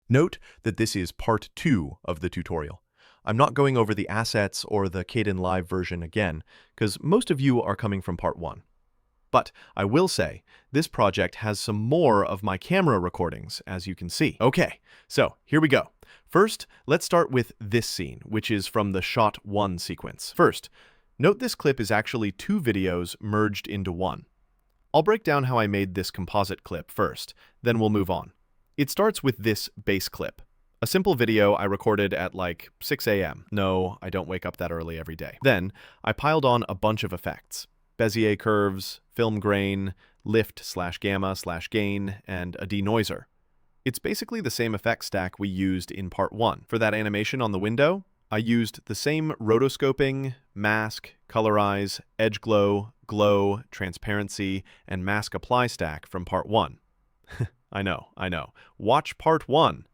Note that this is part 2 of the tutorial. I'm not going over the assets or the Kdenlive version again, because most of you are coming from part 1. But I will say, this project has some more of my camera recordings, as you can see. Okay, so here we go. First, let's start with this scene, which is from the Shot 1 sequence. First, note this clip is actually 2 videos merged into one. I'll break down how I made this composite clip first, then we'll move on. It starts with this base clip. A simple video I recorded at like 6 a.m. No, I don't wake up that early every day. Then, I piled on a bunch of effects. Bezier curves, film grain, lift/gamma/gain, and a denoiser. It's basically the same effect stack we used in part 1. For that animation on the window, I used the same rotoscoping, mask, colorize, edge glow, glow, transparency, and mask apply stack from part 1. I know. Watch part 1.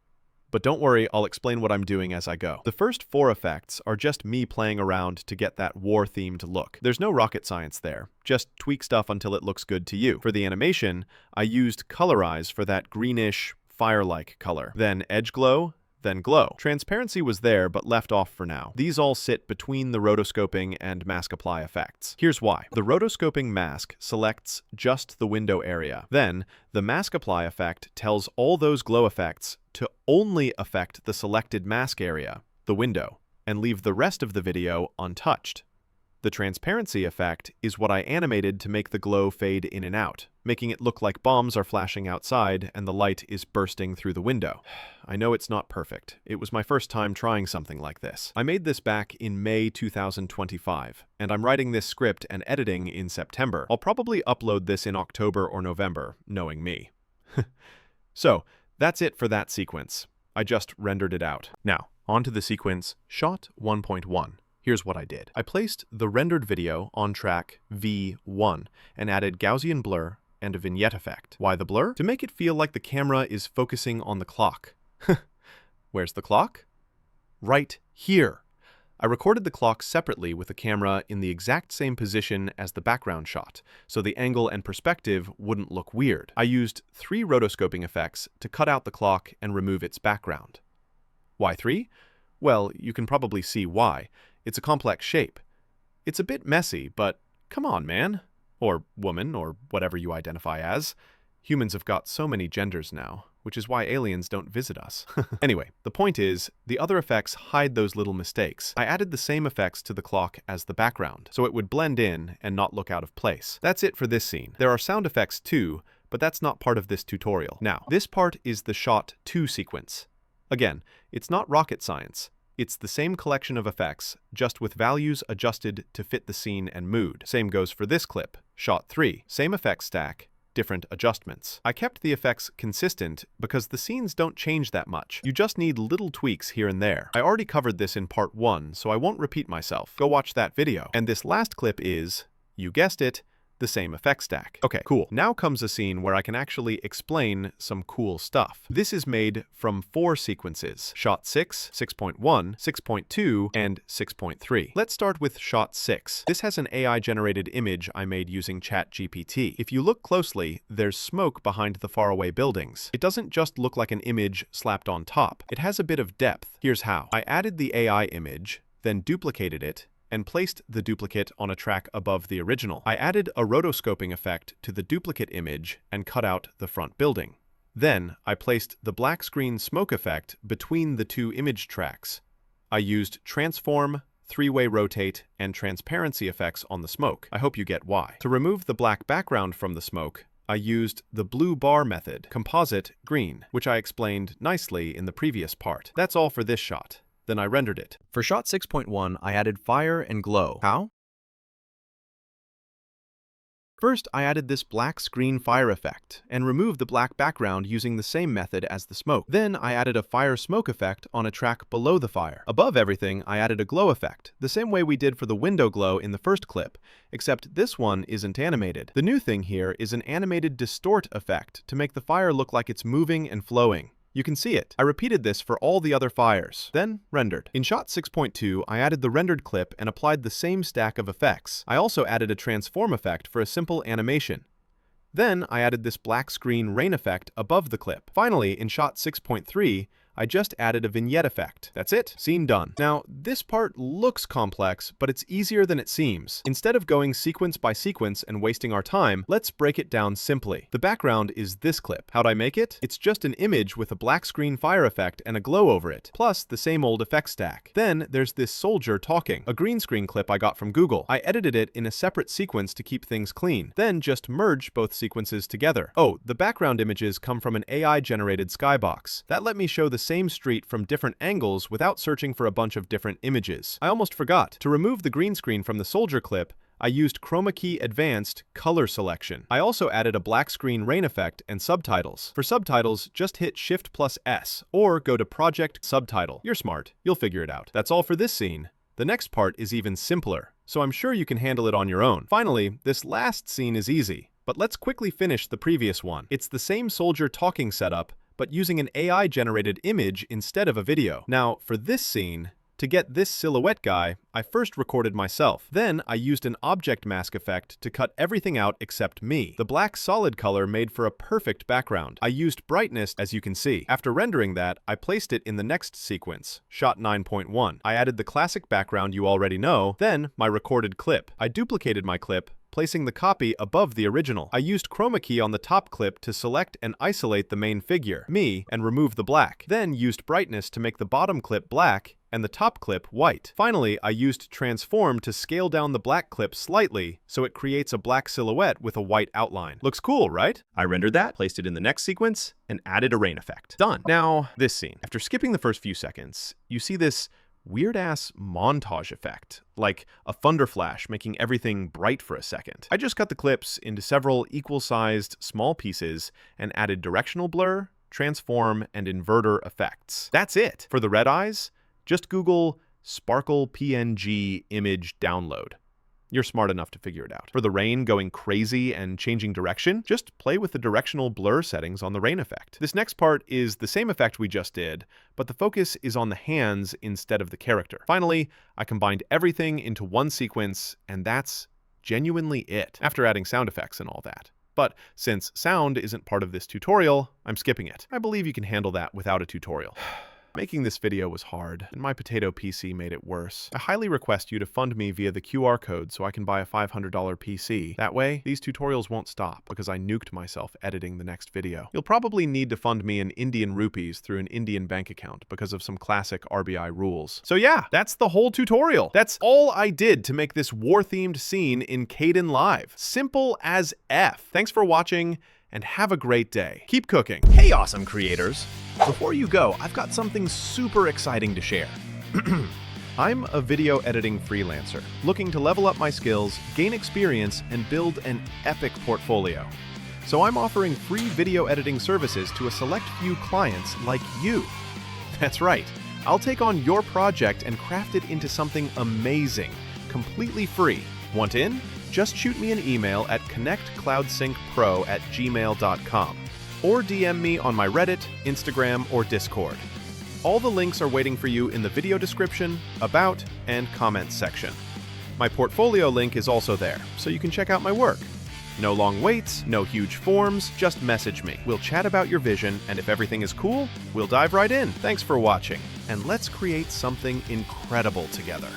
But don't worry, I'll explain what I'm doing as I go. The first 4 effects are just me playing around to get that war-themed look. There's no rocket science there. Just tweak stuff until it looks good to you. For the animation, I used colorize for that greenish, fire-like color. Then edge glow, then glow. Transparency was there, but left off for now. These all sit between the rotoscoping and mask apply effects. Here's why. The rotoscoping mask selects just the window area. Then, the mask apply effect tells all those glow effects to only affect the selected mask area, the window, and leave the rest of the video untouched. The transparency effect is what I animated to make the glow fade in and out, making it look like bombs are flashing outside and the light is bursting through the window. I know it's not perfect. It was my first time trying something like this. I made this back in May 2025, and I'm writing this script and editing in September. I'll probably upload this in October or November, knowing me. So, that's it for that sequence. I just rendered it out. Now, on to the sequence Shot 1.1. Here's what I did. I placed the rendered video on track V1 and added Gaussian blur and a vignette effect. Why the blur? To make it feel like the camera is focusing on the clock. Where's the clock? Right here. I recorded the clock separately with the camera in the exact same position as the background shot, so the angle and perspective wouldn't look weird. I used 3 rotoscoping effects to cut out the clock and remove its background. Why 3? Well, you can probably see why. It's a complex shape. It's a bit messy, but come on, man. Or woman, or whatever you identify as. Humans have got so many genders now, which is why aliens don't visit us. Anyway, the point is, the other effects hide those little mistakes. I added the same effects to the clock as the background, so it would blend in and not look out of place. That's it for this scene. There are sound effects too, but that's not part of this tutorial. Now, this part is the Shot 2 sequence. Again, it's not rocket science. It's the same collection of effects, just with values adjusted to fit the scene and mood. Same goes for this clip, Shot 3. Same effects stack, different adjustments. I kept the effects consistent because the scenes don't change that much. You just need little tweaks here and there. I already covered this in part 1, so I won't repeat myself. Go watch that video. And this last clip is, you guessed it, the same effect stack. Okay, cool. Now comes a scene where I can actually explain some cool stuff. This is made from 4 sequences: Shot 6, 6.1, 6.2, and 6.3. Let's start with Shot 6. This has an AI-generated image I made using ChatGPT. If you look closely, there's smoke behind the faraway buildings. It doesn't just look like an image slapped on top. It has a bit of depth. Here's how. I added the AI image, then duplicated it, and placed the duplicate on a track above the original. I added a rotoscoping effect to the duplicate image and cut out the front building. Then, I placed the black screen smoke effect between the 2 image tracks. I used transform, 3-way rotate, and transparency effects on the smoke. I hope you get why. To remove the black background from the smoke, I used the blue bar method, composite green, which I explained nicely in the previous part. That's all for this shot. Then I rendered it. For Shot 6.1, I added fire and glow. How? First, I added this black screen fire effect and removed the black background using the same method as the smoke. Then I added a fire smoke effect on a track below the fire. Above everything, I added a glow effect, the same way we did for the window glow in the first clip, except this one isn't animated. The new thing here is an animated distort effect to make the fire look like it's moving and flowing. You can see it. I repeated this for all the other fires, then rendered. In Shot 6.2, I added the rendered clip and applied the same stack of effects. I also added a transform effect for a simple animation. Then I added this black screen rain effect above the clip. Finally, in Shot 6.3, I just added a vignette effect. That's it. Scene done. Now, this part looks complex, but it's easier than it seems. Instead of going sequence by sequence and wasting our time, let's break it down simply. The background is this clip. How'd I make it? It's just an image with a black screen fire effect and a glow over it, plus the same old effect stack. Then there's this soldier talking, a green screen clip I got from Google. I edited it in a separate sequence to keep things clean, then just merge both sequences together. Oh, the background images come from an AI-generated skybox. That let me show the same street from different angles without searching for a bunch of different images. I almost forgot. To remove the green screen from the soldier clip, I used Chroma Key Advanced Color Selection. I also added a black screen rain effect and subtitles. For subtitles, just hit Shift+S or go to Project Subtitle. You're smart. You'll figure it out. That's all for this scene. The next part is even simpler, so I'm sure you can handle it on your own. Finally, this last scene is easy, but let's quickly finish the previous one. It's the same soldier talking setup, but using an AI-generated image instead of a video. Now, for this scene, to get this silhouette guy, I first recorded myself. Then I used an object mask effect to cut everything out except me. The black solid color made for a perfect background. I used brightness, as you can see. After rendering that, I placed it in the next sequence, shot 9.1. I added the classic background you already know, then my recorded clip. I duplicated my clip, placing the copy above the original. I used Chroma Key on the top clip to select and isolate the main figure, me, and remove the black. Then used brightness to make the bottom clip black and the top clip white. Finally, I used Transform to scale down the black clip slightly so it creates a black silhouette with a white outline. Looks cool, right? I rendered that, placed it in the next sequence, and added a rain effect. Done. Now, this scene. After skipping the first few seconds, you see this weird-ass montage effect, like a thunder flash making everything bright for a second. I just cut the clips into several equal-sized small pieces and added directional blur, transform, and inverter effects. That's it. For the red eyes, just Google Sparkle PNG image download. You're smart enough to figure it out. For the rain going crazy and changing direction, just play with the directional blur settings on the rain effect. This next part is the same effect we just did, but the focus is on the hands instead of the character. Finally, I combined everything into one sequence, and that's genuinely it, after adding sound effects and all that. But since sound isn't part of this tutorial, I'm skipping it. I believe you can handle that without a tutorial. Making this video was hard, and my potato PC made it worse. I highly request you to fund me via the QR code so I can buy a $500 PC. That way, these tutorials won't stop, because I nuked myself editing the next video. You'll probably need to fund me in Indian rupees through an Indian bank account because of some classic RBI rules. So yeah, that's the whole tutorial. That's all I did to make this war-themed scene in Kdenlive. Simple as F. Thanks for watching, and have a great day. Keep cooking. Hey, awesome creators. Before you go, I've got something super exciting to share. I'm a video editing freelancer, looking to level up my skills, gain experience, and build an epic portfolio. So I'm offering free video editing services to a select few clients like you. That's right. I'll take on your project and craft it into something amazing, completely free. Want in? Just shoot me an email at connectcloudsyncpro@gmail.com or DM me on my Reddit, Instagram, or Discord. All the links are waiting for you in the video description, about, and comments section. My portfolio link is also there, so you can check out my work. No long waits, no huge forms, just message me. We'll chat about your vision, and if everything is cool, we'll dive right in. Thanks for watching, and let's create something incredible together.